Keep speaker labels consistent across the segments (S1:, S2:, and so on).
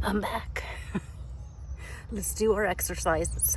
S1: I'm back. Let's do our exercises.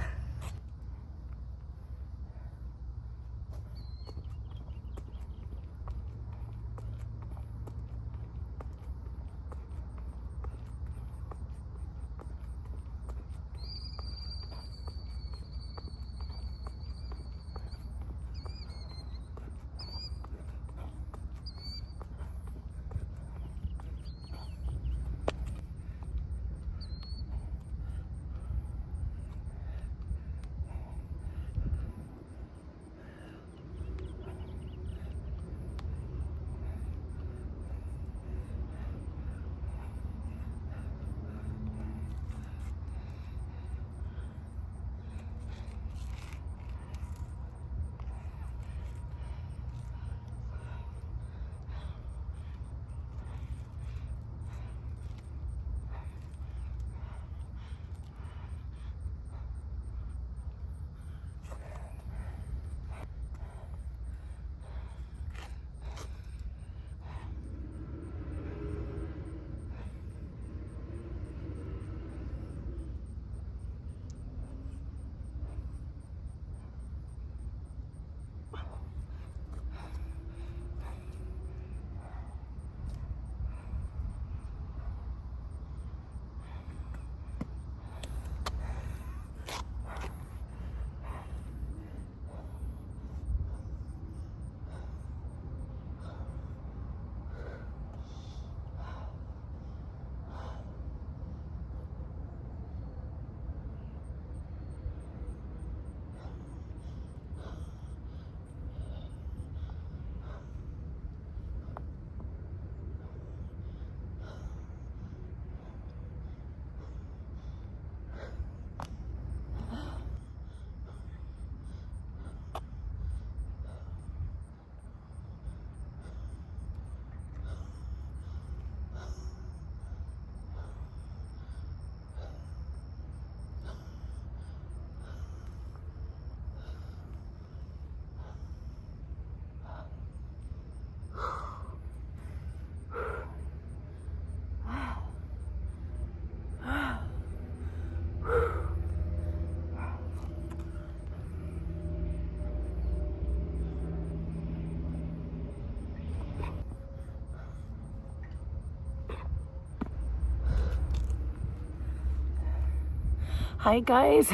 S1: Hi guys.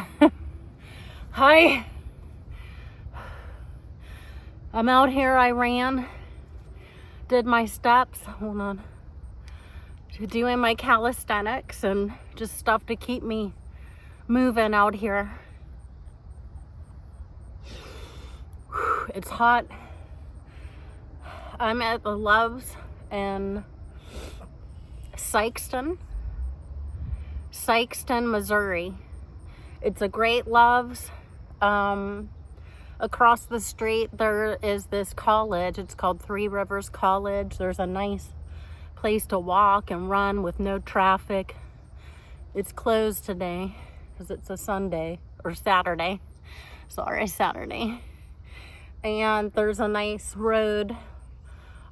S1: Hi. I'm out here. I ran, did my steps, hold on, doing my calisthenics and just stuff to keep me moving out here. It's hot. I'm at the Loves in Sikeston, Missouri. It's a great Loves. Across the street there is this college. It's called Three Rivers College. There's a nice place to walk and run with no traffic. It's closed today because it's a Sunday or Saturday. Sorry, Saturday. And there's a nice road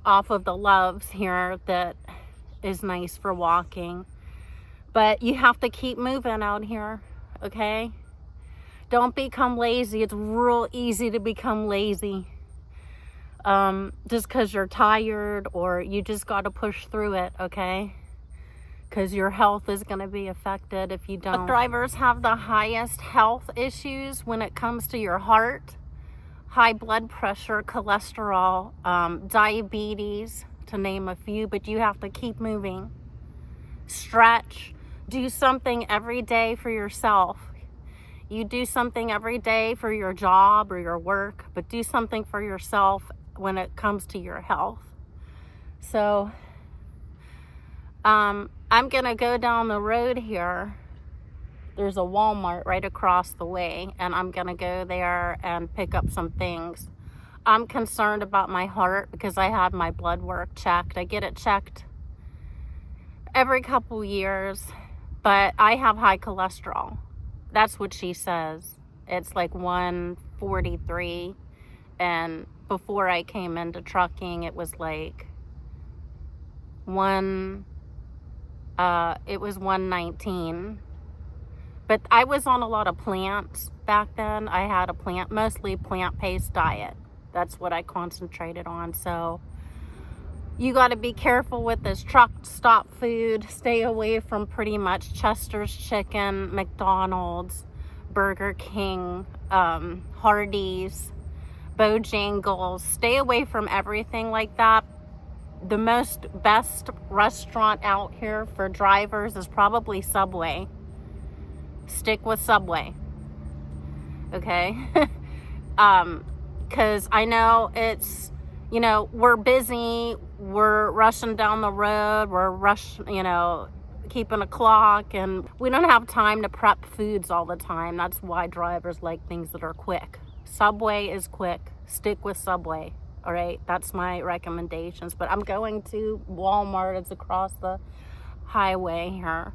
S1: off of the Loves here that is nice for walking. But you have to keep moving out here, okay? Don't become lazy. It's real easy to become lazy. Just because you're tired, or you just got to push through it, okay? Because your health is going to be affected if you don't. Truck drivers have the highest health issues when it comes to your heart, high blood pressure, cholesterol, diabetes, to name a few. But you have to keep moving. Stretch. Do something every day for yourself. You do something every day for your job or your work, but do something for yourself when it comes to your health. So, I'm gonna go down the road here. There's a Walmart right across the way, and I'm gonna go there and pick up some things. I'm concerned about my heart because I had my blood work checked. I get it checked every couple years, but I have high cholesterol. That's what she says. It's like 143, and before I came into trucking, it was like it was $1.19. But I was on a lot of plants back then. I had a mostly plant-based diet. That's what I concentrated on. So you got to be careful with this truck stop food. Stay away from pretty much Chester's Chicken, McDonald's, Burger King, Hardee's, Bojangles. Stay away from everything like that. The best restaurant out here for drivers is probably Subway. Stick with Subway. Okay? Because I know it's, you know, we're busy, we're rushing down the road, we're keeping a clock, and we don't have time to prep foods all the time. That's why drivers like things that are quick. Subway is quick. Stick with Subway. All right, that's my recommendations. But I'm going to Walmart. It's across the highway here.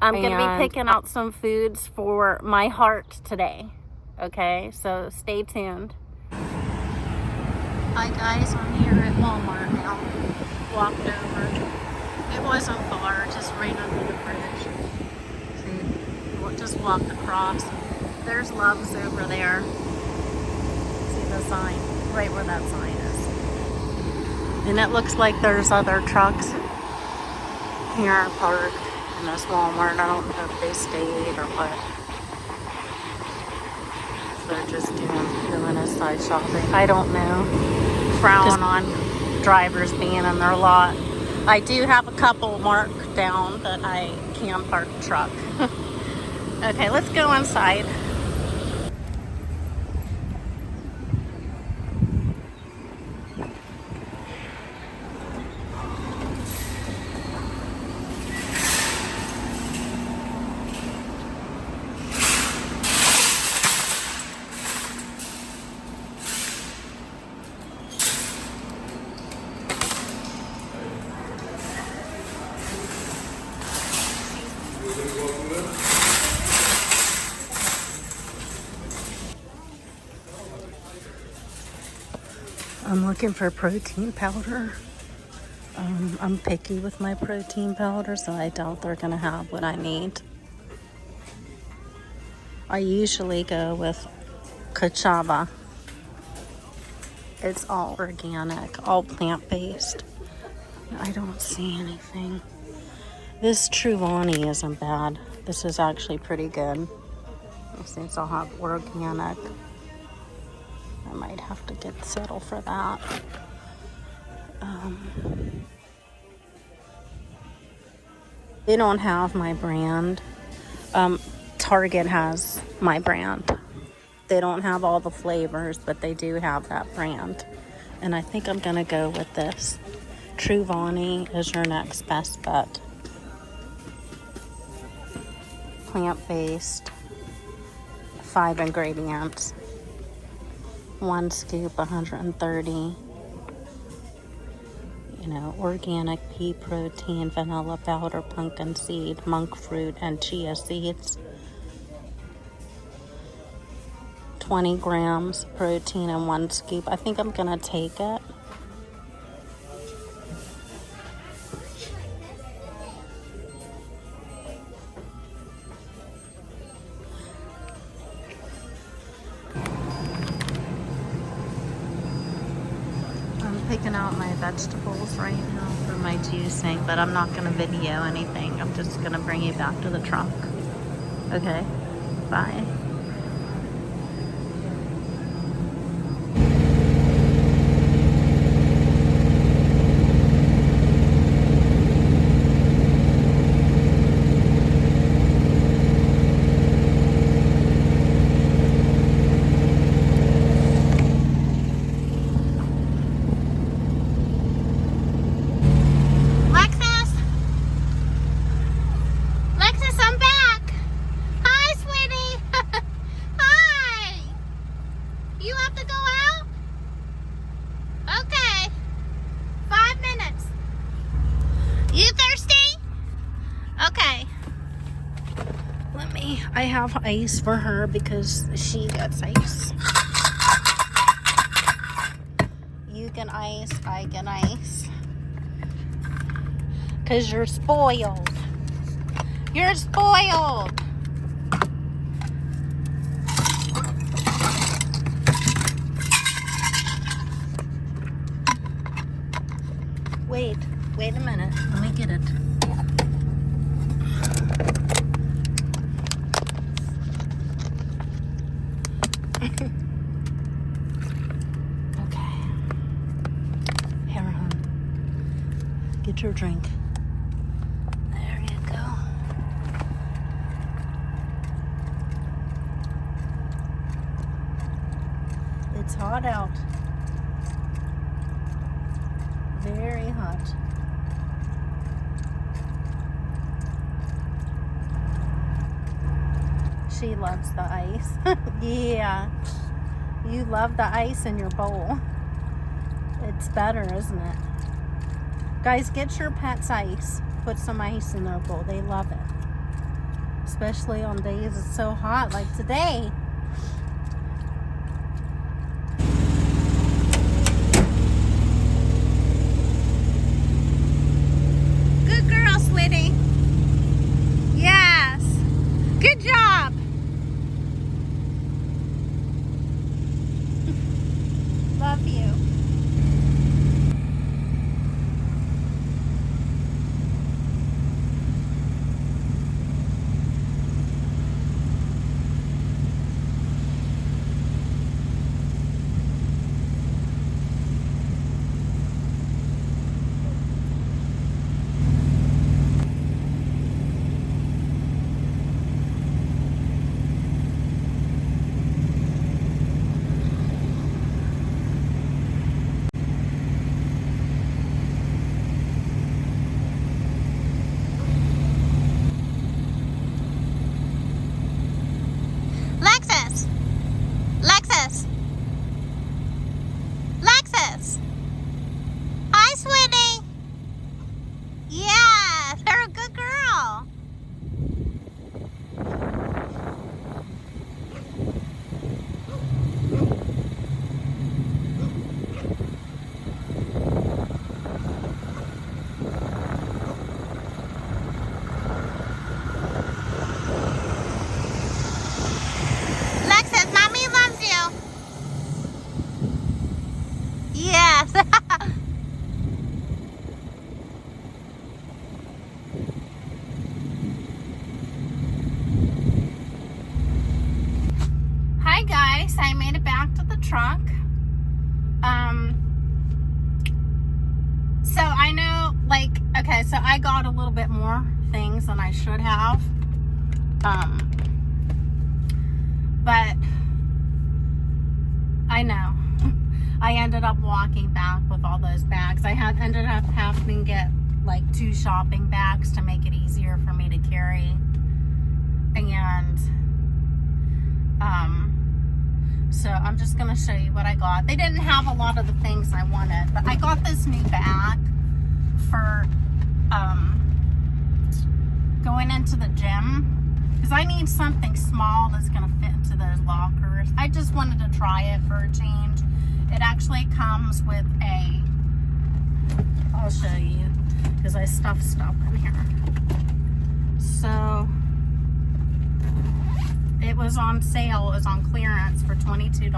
S1: I'm going to be picking out some foods for my heart today. Okay, so stay tuned. Hi guys, I'm here at Walmart now. Walked over. It wasn't far, just right under the bridge. See, just walked across. There's Love's over there. See the sign? Right where that sign is. And it looks like there's other trucks here parked in this Walmart. I don't know if they stayed or what. They're just doing a side shopping. I don't know. Frown on drivers being in their lot. I do have a couple marked down that I can park the truck. Okay, let's go inside. I'm looking for protein powder. I'm picky with my protein powder, so I doubt they're gonna have what I need. I usually go with Cachava. It's all organic, all plant-based. I don't see anything. This Truvani isn't bad. This is actually pretty good. Since I'll have organic, I might have to settle for that. They don't have my brand. Target has my brand. They don't have all the flavors, but they do have that brand. And I think I'm gonna go with this. Truvani is your next best bet. Plant-based, 5 ingredients. 1 scoop, 130. You know, organic pea protein, vanilla powder, pumpkin seed, monk fruit, and chia seeds. 20 grams protein in 1 scoop. I think I'm gonna take it. Picking out my vegetables right now for my juicing, but I'm not going to video anything. I'm just going to bring you back to the truck. Okay, bye. I have ice for her because she gets ice. You get ice, I get ice. Because you're spoiled. You're spoiled. Wait a minute. Let me get it. Okay. Here, hon. Get your drink. There you go. It's hot out. Very hot. She loves the ice. Yeah. You love the ice in your bowl. It's better, isn't it? Guys, get your pets ice. Put some ice in their bowl. They love it. Especially on days it's so hot like today. Good girl, sweetie. Yes. Good job. Love you. Lexus. Hi, sweetie. Yeah, you're a good girl. Lexus, mommy loves you. Yes. Hi guys, I made it back to the truck. So I know, like, okay, so I got a little bit more things than I should have. But I know. I ended up walking back with all those bags. I ended up having to get like 2 shopping bags to make it easier for me to carry. And so I'm just gonna show you what I got. They didn't have a lot of the things I wanted, but I got this new bag for going into the gym because I need something small that's gonna fit into those lockers. I just wanted to try it for a change. It actually comes with a, I'll show you because I stuffed stuff in here. So it was on sale. It was on clearance for $22.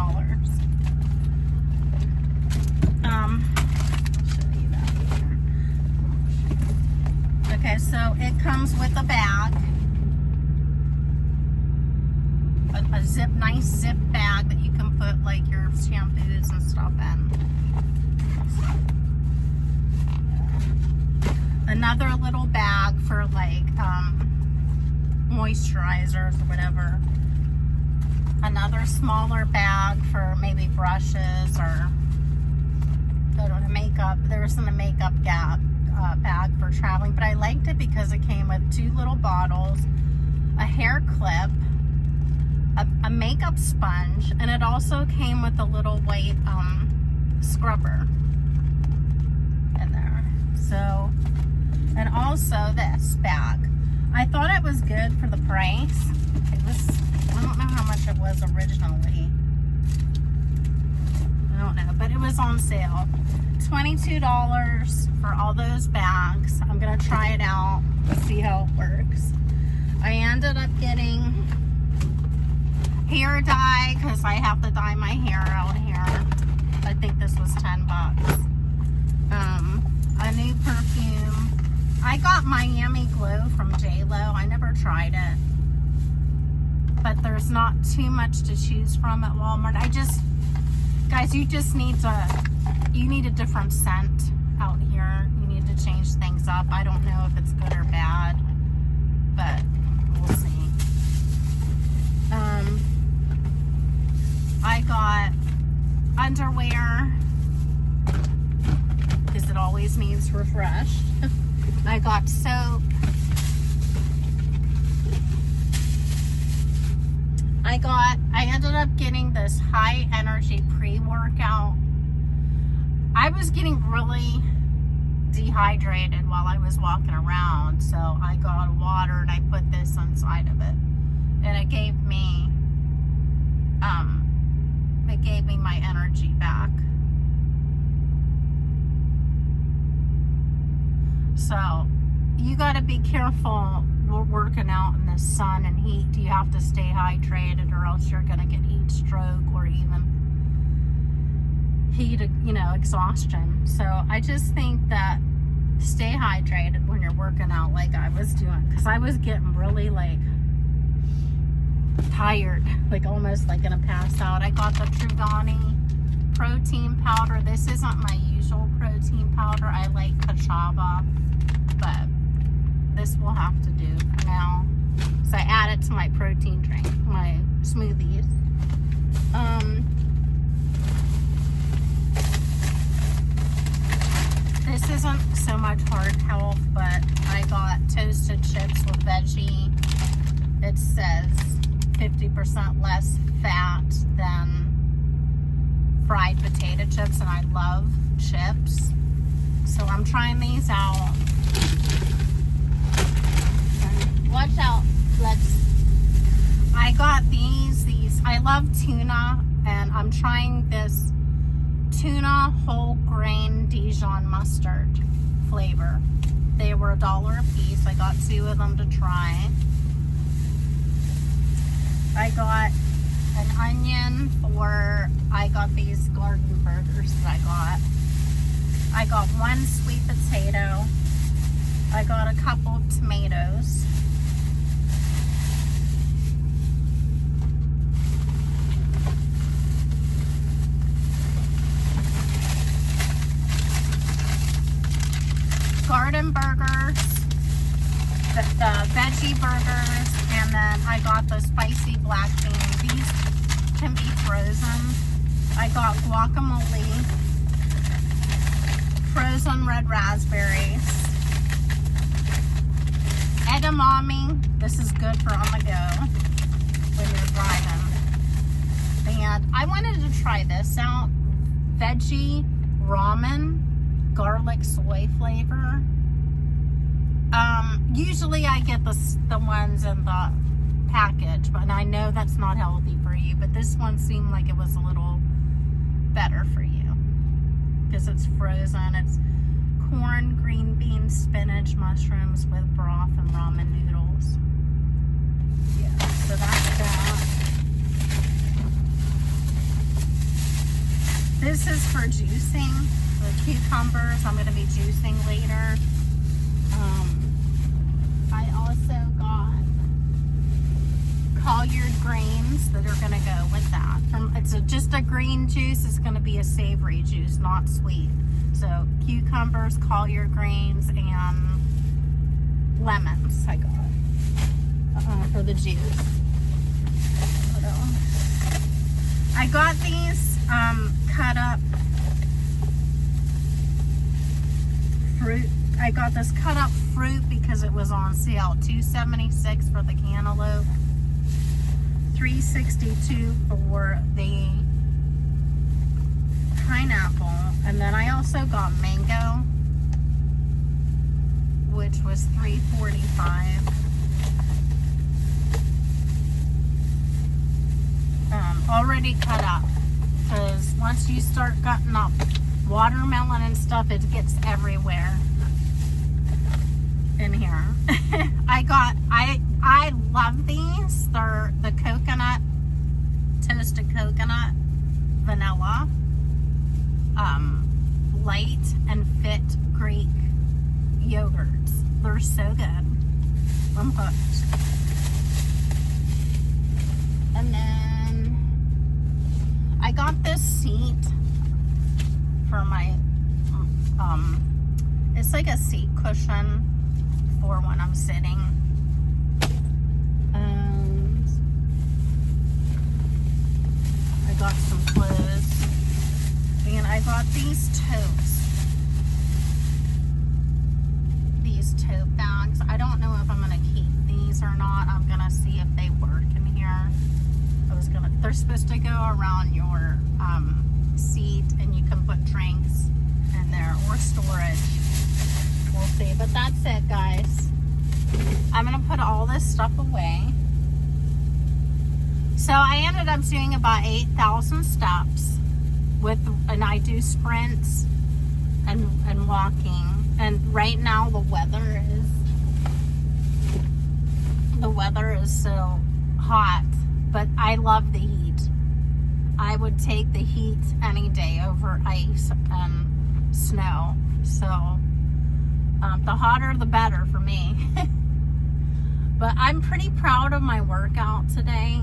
S1: I'll show you that here. Okay, so it comes with a bag, a nice zip bag that you can put like your shampoos and stuff in. Another little bag for like moisturizers or whatever. Another smaller bag for maybe brushes or I don't know, makeup. There wasn't a makeup bag for traveling, but I liked it because it came with 2 little bottles, a hair clip, a makeup sponge, and it also came with a little white scrubber in there. So, and also this bag. I thought it was good for the price. It was, I don't know how much it was originally. I don't know, but it was on sale. $22 for all those bags. I'm gonna try it out, see how it works. I ended up getting hair dye because I have to dye my hair out here. I think this was $10. A new perfume. I got Miami Glow from J.Lo. I never tried it, but there's not too much to choose from at Walmart. Guys, you need a different scent out here. You need to change things up. I don't know if it's good or bad, but we'll see. I got underwear because it always needs refreshed. I got soap. I ended up getting this high energy pre-workout. I was getting really dehydrated while I was walking around, so I got water and I put this inside of it, and it gave me my energy back. So you got to be careful. We're working out in the sun and heat. You have to stay hydrated, or else you're going to get heat stroke or even heat, exhaustion. So I just think that stay hydrated when you're working out like I was doing, because I was getting really tired, almost gonna pass out. I got the Trugani protein powder. This isn't my usual protein powder. I like Kachava, but this will have to do for now. So I add it to my protein drink, my smoothies. This isn't so much heart health, but I got toasted chips with veggie. It says 50% less fat than fried potato chips, and I love chips. So I'm trying these out. Watch out, I got these. I love tuna, and I'm trying this tuna whole grain Dijon mustard flavor. They were $1 a piece. I got 2 of them to try. I got an onion I got these garden burgers that I got 1 sweet potato. I got a couple tomatoes. Garden burgers, the veggie burgers, and then I got the spicy black bean. These can be frozen. I got guacamole, frozen red raspberries, edamame. This is good for on the go when you're driving. And I wanted to try this out. Veggie ramen, garlic soy flavor. Usually I get the ones in the package, but I know that's not healthy for you, but this one seemed like it was a little better for you because it's frozen. It's corn, green beans, spinach, mushrooms with broth and ramen noodles. Yeah, so that's that. This is for juicing. The cucumbers I'm going to be juicing later. I also got collard greens that are going to go with that. It's just a green juice. It's going to be a savory juice, not sweet. So cucumbers, collard greens, and lemons I got for the juice. What else? I got these cut up fruit. I got this cut up fruit because it was on sale. $2.76 for the cantaloupe, $3.62 for the pineapple, and then I also got mango, which was $3.45. Already cut up, because once you start cutting up watermelon and stuff, it gets everywhere. in here. I love these. They're the coconut, toasted coconut, vanilla, light and fit Greek yogurts. They're so good. I'm hooked. And then I got this seat for my, it's like a seat cushion for when I'm sitting. And I got some clothes. And I got these totes. These tote bags. I don't know if I'm going to keep these or not. I'm going to see if they work in here. They're supposed to go around your seat, and you can put drinks in there or storage. We'll see. But that's it, guys. I'm going to put all this stuff away. So I ended up doing about 8,000 steps and I do sprints and walking. And right now the weather is so hot, but I love the heat. I would take the heat any day over ice and snow. So the hotter the better for me. But I'm pretty proud of my workout today.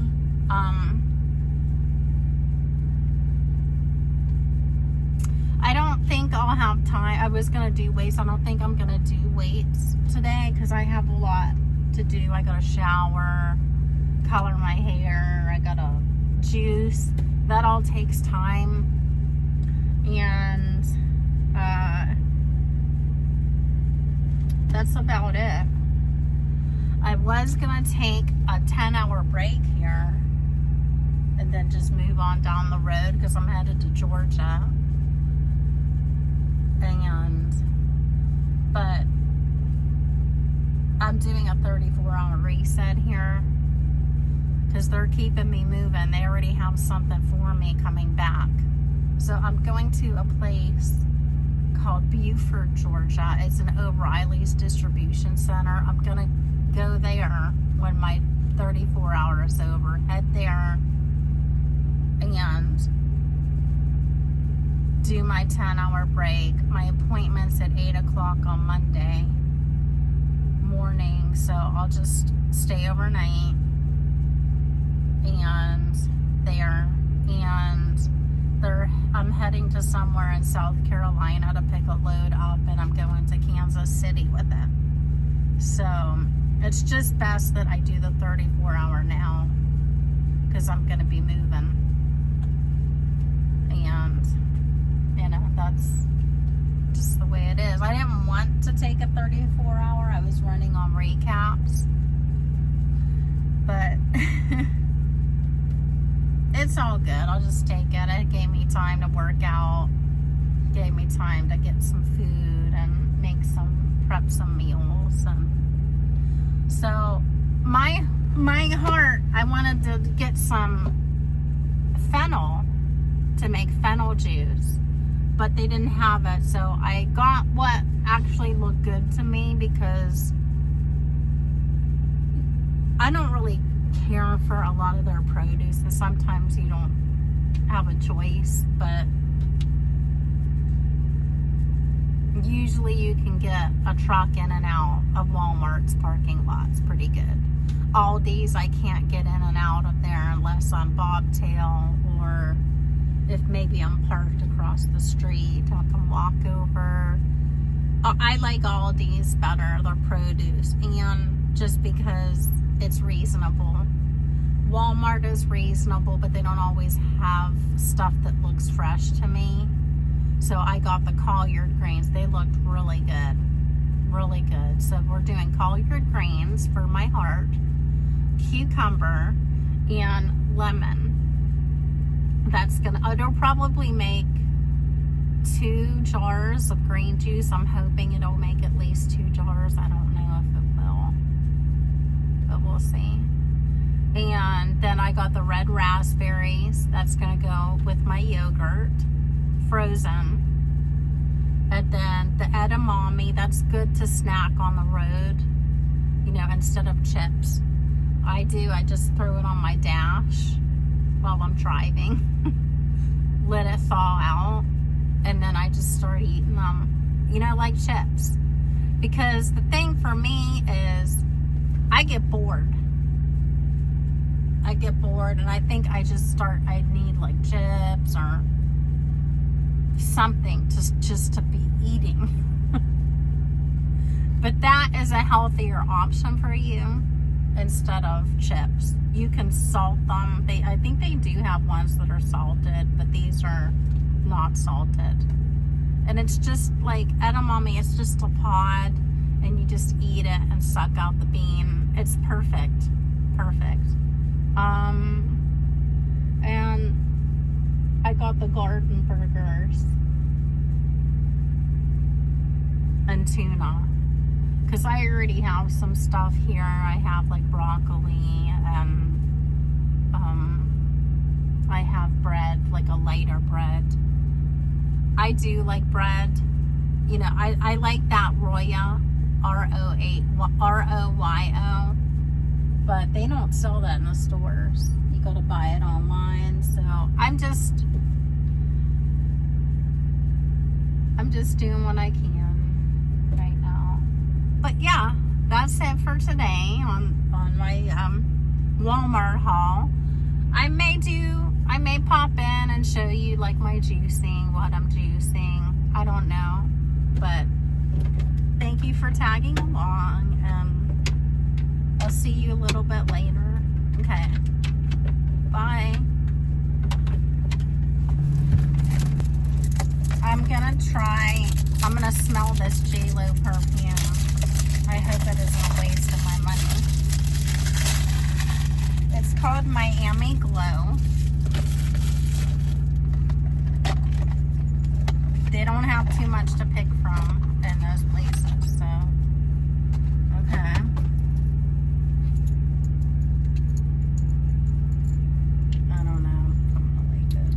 S1: I don't think I'll have time. I was going to do weights. I don't think I'm going to do weights today because I have a lot to do. I got to shower, color my hair, I got to juice. That all takes time. And that's about it. I was going to take a 10-hour break here and then just move on down the road because I'm headed to Georgia. But I'm doing a 34-hour reset here because they're keeping me moving. They already have something for me coming back. So I'm going to a place called Beaufort, Georgia. It's an O'Reilly's distribution center. I'm going to go there when my 34 hours is over. Head there and do my 10-hour break. My appointment's at 8 o'clock on Monday morning, so I'll just stay overnight and I'm heading to somewhere in South Carolina to pick a load up, and I'm going to Kansas City with it. So it's just best that I do the 34-hour now because I'm going to be moving. And that's just the way it is. I didn't want to take a 34-hour. I was running on recaps. But it's all good. I'll just take it. It gave me time to work out. Gave me time to get some food and prep some meals. And so my heart, I wanted to get some fennel to make fennel juice, but they didn't have it. So I got what actually looked good to me because I don't really care for a lot of their produce, and sometimes you don't have a choice, but usually you can get a truck in and out of Walmart's parking lots pretty good. Aldi's, I can't get in and out of there unless I'm bobtail, or if maybe I'm parked across the street, I can walk over. I like Aldi's better, their produce, and just because it's reasonable. Walmart is reasonable, but they don't always have stuff that looks fresh to me. So I got the collard greens. They looked really good. Really good. So we're doing collard greens for my heart, cucumber, and lemon. It'll probably make 2 jars of green juice. I'm hoping it'll make at least 2 jars. I don't know if it will, but we'll see. And then I got the red raspberries. That's going to go with my yogurt, frozen. And then the edamame. That's good to snack on the road, you know, instead of chips. I just throw it on my dash while I'm driving. Let it thaw out, and then I just start eating them, you know, like chips. Because the thing for me is I get bored, and I think I need like chips or something just to be eating. But that is a healthier option for you instead of chips. You can salt them. I think they do have ones that are salted, but these are not salted. And it's just like edamame. It's just a pod, and you just eat it and suck out the bean. It's perfect. And I got the garden burgers and tuna, because I already have some stuff here. I have like broccoli, and I have bread, like a lighter bread. I do like bread, you know. I like that Roya, ROYO, but they don't sell that in the stores. You gotta buy it online. So I'm just doing what I can right now. But yeah, that's it for today on my Walmart haul. I may pop in and show you like my juicing, what I'm juicing. I don't know, but thank you for tagging along, and I'll see you a little bit later. Okay, bye. I'm gonna smell this J.Lo perfume. I hope it isn't a waste of my money. It's called Miami Glow. They don't have too much to pick from in those places, so okay. I don't know. I'm gonna like this.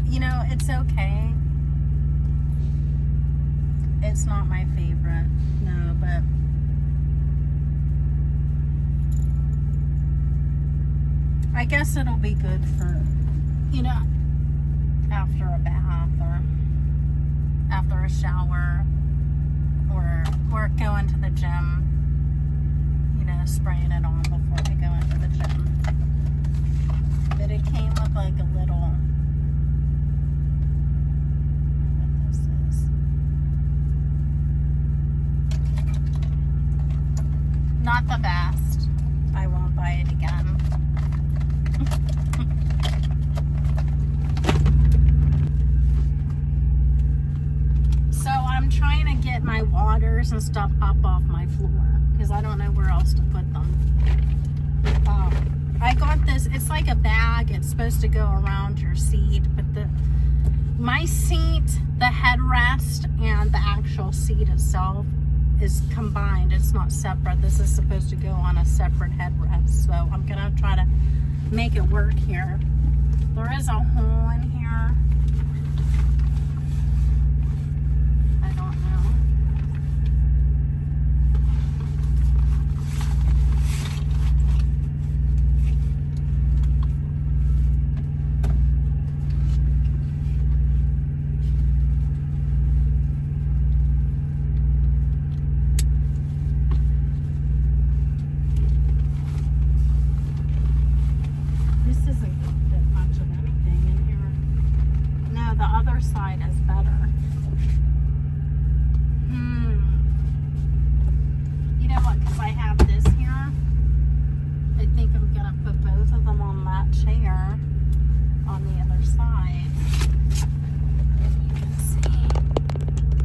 S1: You know, it's okay. It's not my favorite, no, but I guess it'll be good for, you know, after a bath or after a shower, or going to the gym, you know, spraying it on before I go into the gym. But it came with like a little, not the best. I won't buy it again. So I'm trying to get my waters and stuff up off my floor, because I don't know where else to put them. I got this, it's like a bag. It's supposed to go around your seat, but my seat, the headrest, and the actual seat itself is combined. It's not separate. This is supposed to go on a separate headrest. So I'm gonna try to make it work here. There is a hole in here. I don't know. Side is better. You know what, because I have this here, I think I'm gonna put both of them on that chair on the other side. If you can see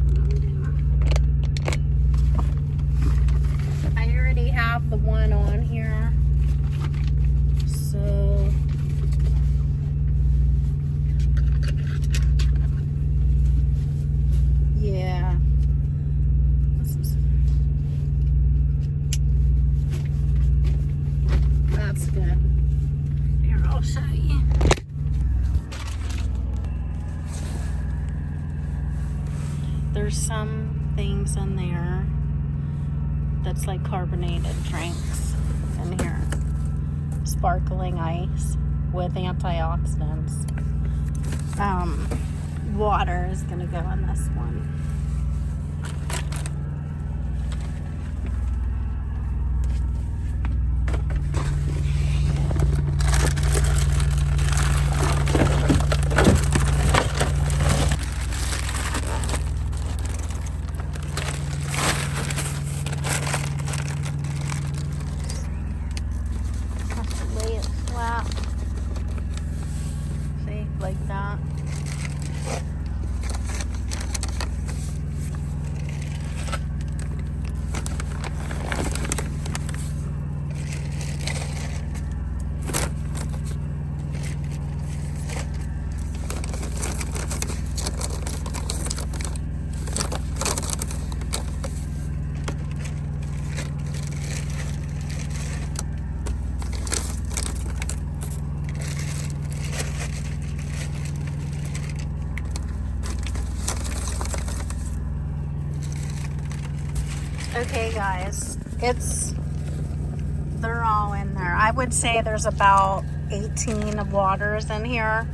S1: what I'm doing. I already have the one on here, so yeah, let's There's some things in there that's like carbonated drinks in here. Sparkling ice with antioxidants. Water is gonna go in this one. Lay it flat. See, like that. Okay guys, they're all in there. I would say there's about 18 of waters in here.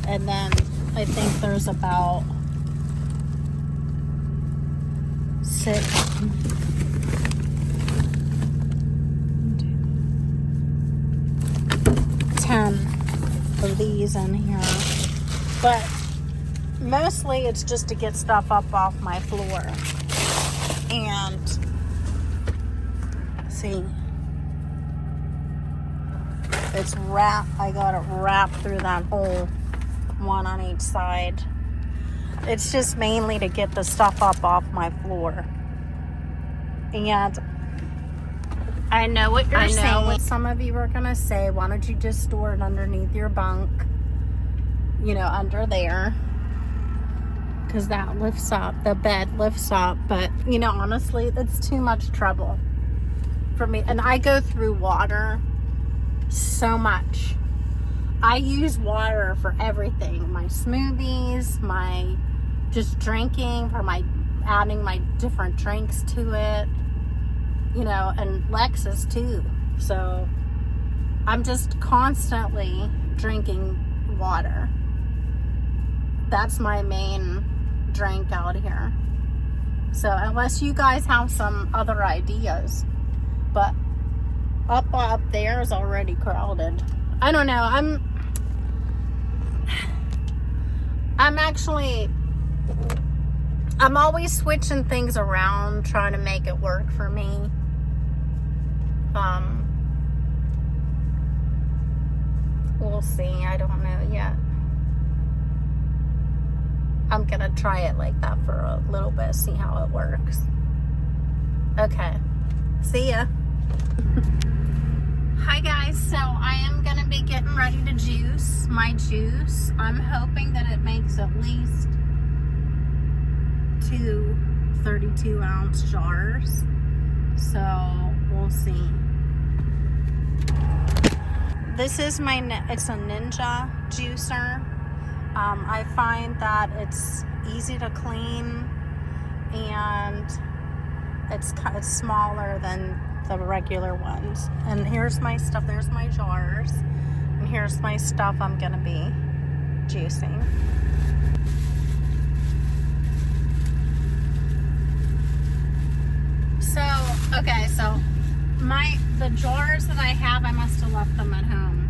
S1: And then I think there's about 10 of these in here. But mostly it's just to get stuff up off my floor. And see, it's wrapped. I got it wrapped through that hole, one on each side. It's just mainly to get the stuff up off my floor. And I know what you're saying. I know what some of you are gonna say. Why don't you just store it underneath your bunk? You know, under there. Because that lifts up, the bed lifts up. But, you know, honestly, that's too much trouble for me. And I go through water so much. I use water for everything. My smoothies, my just drinking, for my adding my different drinks to it. You know, and Lexus too. So I'm just constantly drinking water. That's my main drink out here. So unless you guys have some other ideas, but up there is already crowded. I don't know. I'm always switching things around, trying to make it work for me. We'll see. I don't know yet. I'm gonna try it like that for a little bit, see how it works. Okay, see ya. Hi guys, so I am gonna be getting ready to juice my juice. I'm hoping that it makes at least 2 32-ounce jars. So we'll see. This is it's a Ninja juicer. I find that it's easy to clean and it's smaller than the regular ones. And here's my stuff. There's my jars. And here's my stuff I'm going to be juicing. So, okay, so the jars that I have, I must have left them at home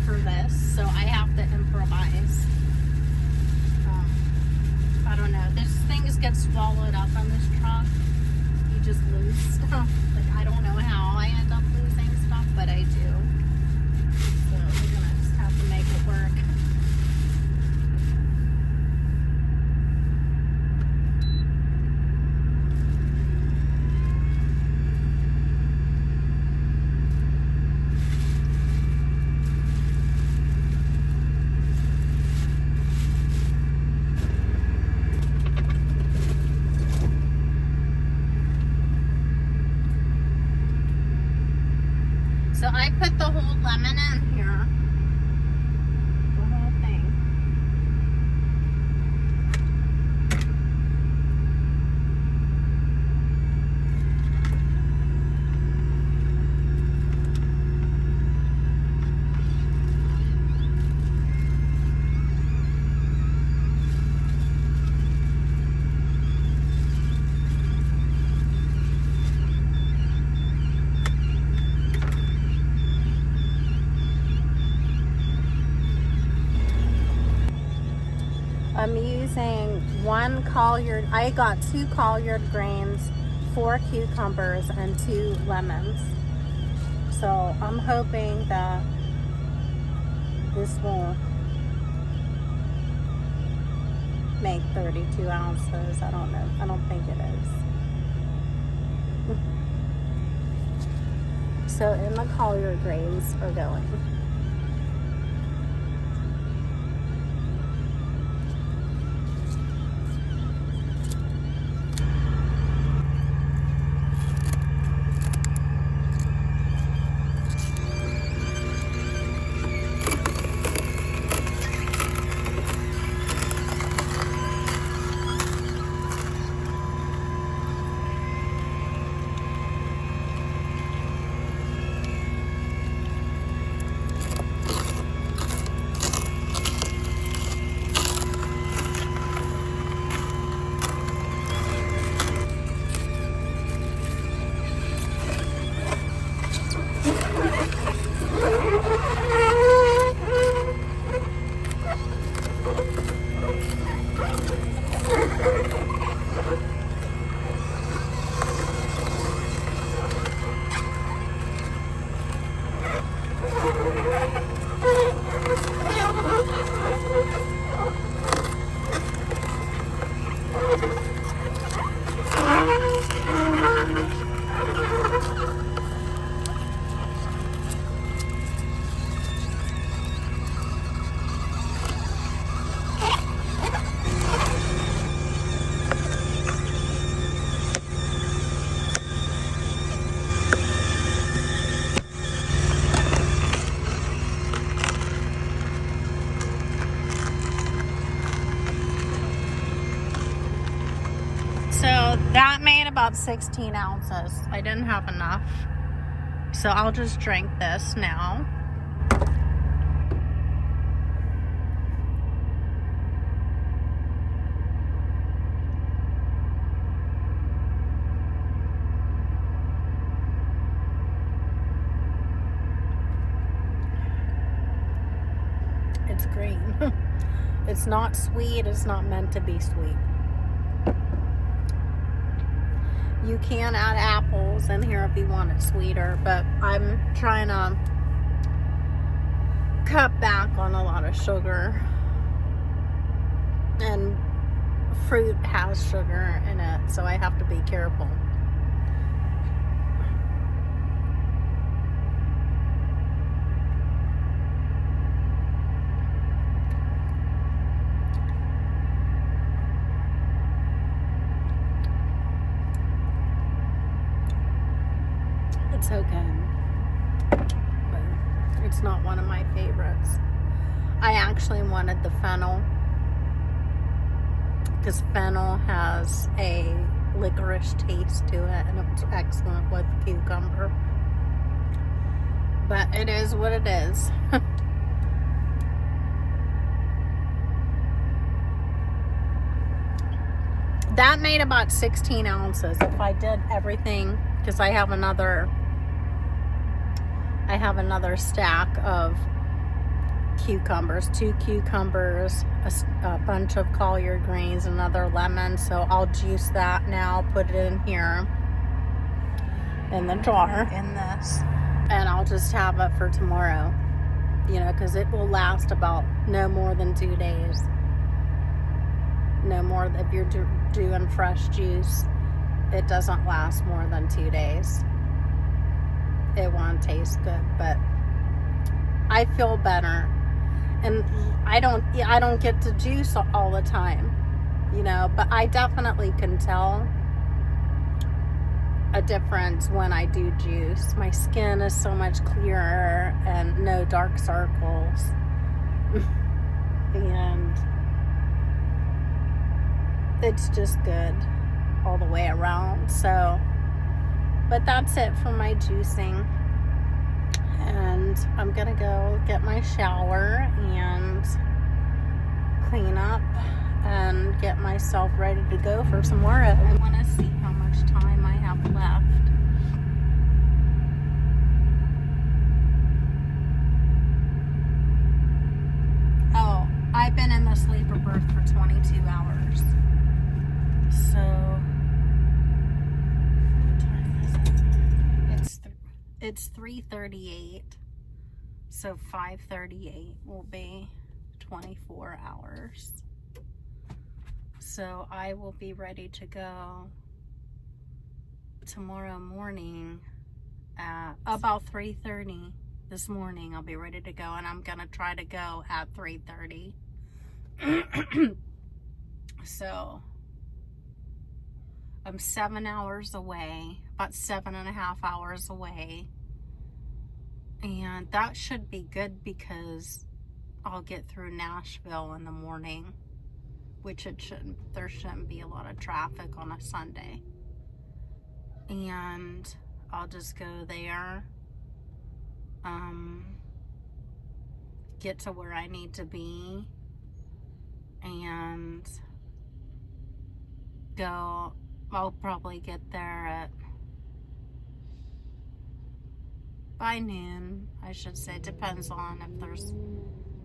S1: for this, so I have to improvise. I don't know. This things get swallowed up on this truck. You just lose stuff. Like, I don't know how I end up losing stuff, but I do. So we're gonna just have to make it work. So I put the whole lemon in here. The whole thing. one collard. I got 2 collard greens, 4 cucumbers, and 2 lemons. So I'm hoping that this will make 32 ounces. I don't know. I don't think it is. So, and the collard greens are going. So that made about 16 ounces. I didn't have enough. So I'll just drink this now. It's green. It's not sweet. It's not meant to be sweet. You can add apples in here if you want it sweeter, but I'm trying to cut back on a lot of sugar. And fruit has sugar in it, so I have to be careful. It's okay, but it's not one of my favorites. I actually wanted the fennel because fennel has a licorice taste to it, and it's excellent with cucumber. But it is what it is. That made about 16 ounces if I did everything, because I have another stack of cucumbers, 2 cucumbers, a bunch of collard greens, another lemon. So I'll juice that now, put it in here in the jar, in this, and I'll just have it for tomorrow, you know, because it will last about no more than 2 days. No more. If you're doing fresh juice, it doesn't last more than 2 days. It won't taste good, but I feel better. And I don't get to juice all the time, you know, but I definitely can tell a difference when I do juice. My skin is so much clearer and no dark circles. And it's just good all the way around. So, but that's it for my juicing. And I'm gonna go get my shower and clean up and get myself ready to go for tomorrow. I want to see how much time I have left. Oh, I I've been in the sleeper berth for 22 hours. So, what time is it? It's 3:38. So 5:38 will be 24 hours. So I will be ready to go tomorrow morning at about 3:30 this morning. I'll be ready to go, and I'm gonna try to go at 3:30. So I'm 7 hours away, about 7.5 hours away, and that should be good because I'll get through Nashville in the morning, which there shouldn't be a lot of traffic on a Sunday. And I'll just go there, get to where I need to be, and go. I'll probably get there by noon, I should say. Depends on if there's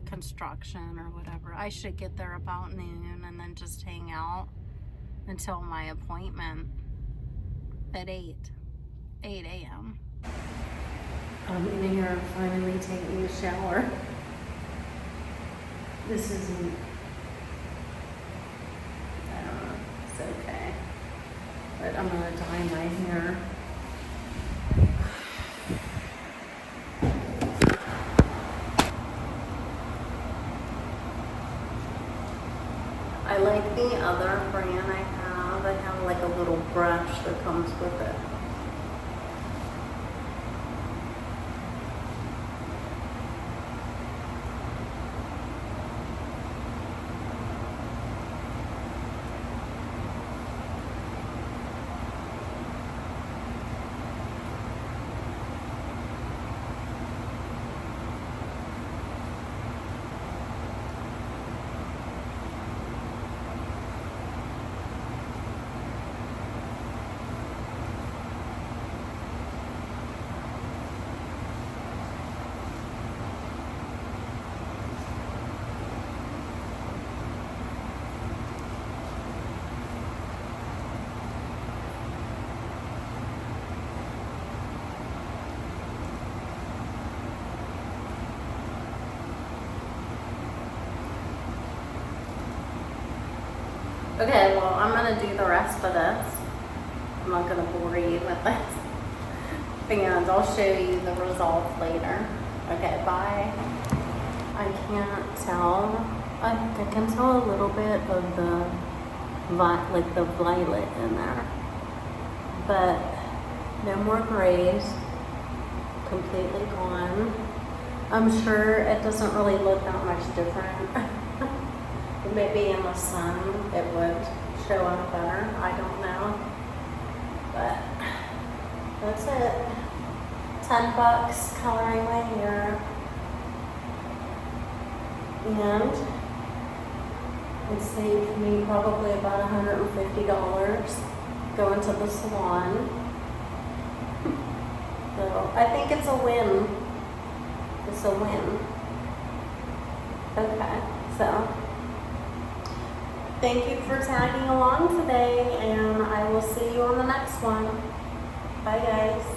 S1: construction or whatever. I should get there about noon and then just hang out until my appointment at 8 a.m. I'm in here finally taking a shower. This isn't, I don't know, it's okay. But I'm gonna dye my hair. I like the other brand I have. I have like a little brush that comes with it. Okay, well, I'm gonna do the rest of this. I'm not gonna bore you with this. And I'll show you the results later. Okay, bye. I can't tell. I can tell a little bit of the violet in there. But no more grays. Completely gone. I'm sure it doesn't really look that much different. Maybe in the sun it would show up better. I don't know. But that's it. $10 coloring my hair. And it saved me probably about $150 going to the salon. So I think it's a win. It's a win. Okay, so thank you for tagging along today, and I will see you on the next one. Bye, guys.